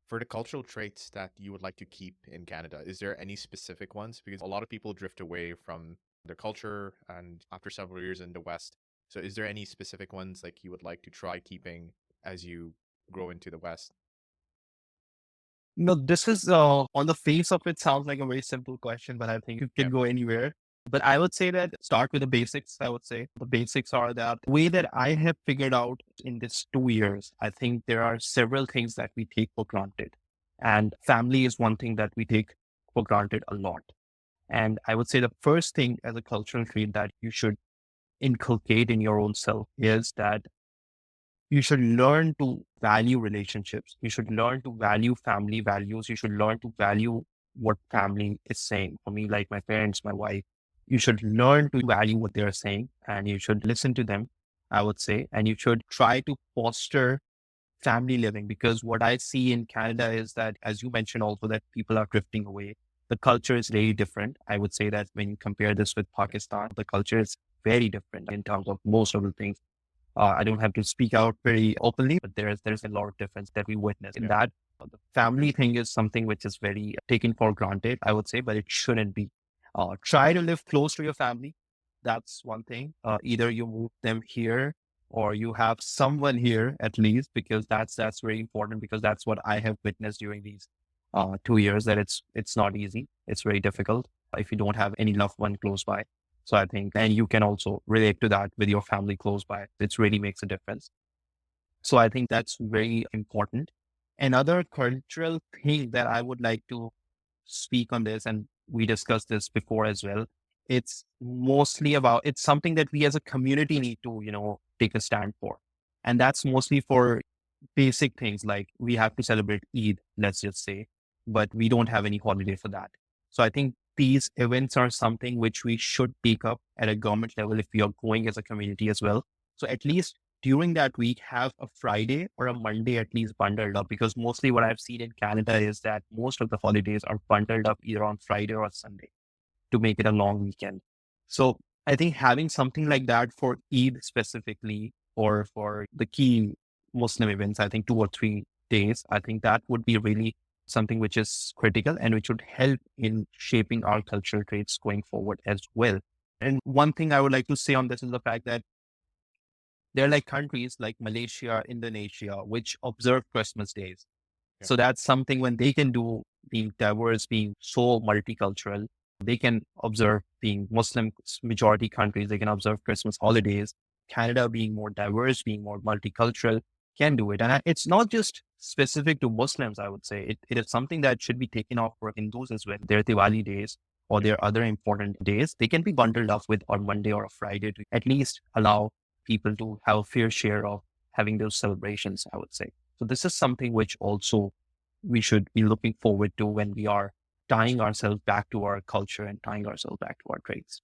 For the cultural traits that you would like to keep in Canada, is there any specific ones? Because a lot of people drift away from their culture and after several years in the West. So is there any specific ones like you would like to try keeping as you grow into the West? No, this is on the face of it sounds like a very simple question, but I think it Yeah. can go anywhere. But I would say that start with the basics. I would say the basics are that way that I have figured out in this 2 years. I think there are several things that we take for granted, and family is one thing that we take for granted a lot. And I would say the first thing as a cultural trait that you should inculcate in your own self is that you should learn to value relationships. You should learn to value family values. You should learn to value what family is saying. For me, like my parents, my wife, you should learn to value what they're saying and you should listen to them, I would say. And you should try to foster family living because what I see in Canada is that, as you mentioned also, that people are drifting away. The culture is really different. I would say that when you compare this with Pakistan, the culture is very different in terms of most of the things. I don't have to speak out very openly, but there's a lot of difference that we witness in Yeah. that. The family thing is something which is very taken for granted, I would say, but it shouldn't be. Try to live close to your family. That's one thing. Either you move them here or you have someone here at least, because that's very important because that's what I have witnessed during these 2 years that it's not easy. It's very difficult if you don't have any loved one close by. So I think, and you can also relate to that with your family close by. It really makes a difference. So I think that's very important. Another cultural thing that I would like to speak on this, and we discussed this before as well. It's mostly about, it's something that we as a community need to, take a stand for. And that's mostly for basic things like we have to celebrate Eid, let's just say, but we don't have any holiday for that. So I think these events are something which we should take up at a government level if we are going as a community as well. So at least during that week, have a Friday or a Monday at least bundled up because mostly what I've seen in Canada is that most of the holidays are bundled up either on Friday or Sunday to make it a long weekend. So I think having something like that for Eid specifically or for the key Muslim events, I think 2 or 3 days, I think that would be really something which is critical and which would help in shaping our cultural traits going forward as well. And one thing I would like to say on this is the fact that there are like countries like Malaysia, Indonesia, which observe Christmas days. Yeah. So that's something when they can do being diverse, being so multicultural, they can observe being Muslim majority countries, they can observe Christmas holidays. Canada being more diverse, being more multicultural can do it. And it's not just specific to Muslims, I would say. It is something that should be taken off for Hindus as well. Their Diwali days or Yeah. their other important days, they can be bundled up with on Monday or a Friday to at least allow people to have a fair share of having those celebrations, I would say. So this is something which also we should be looking forward to when we are tying ourselves back to our culture and tying ourselves back to our traits.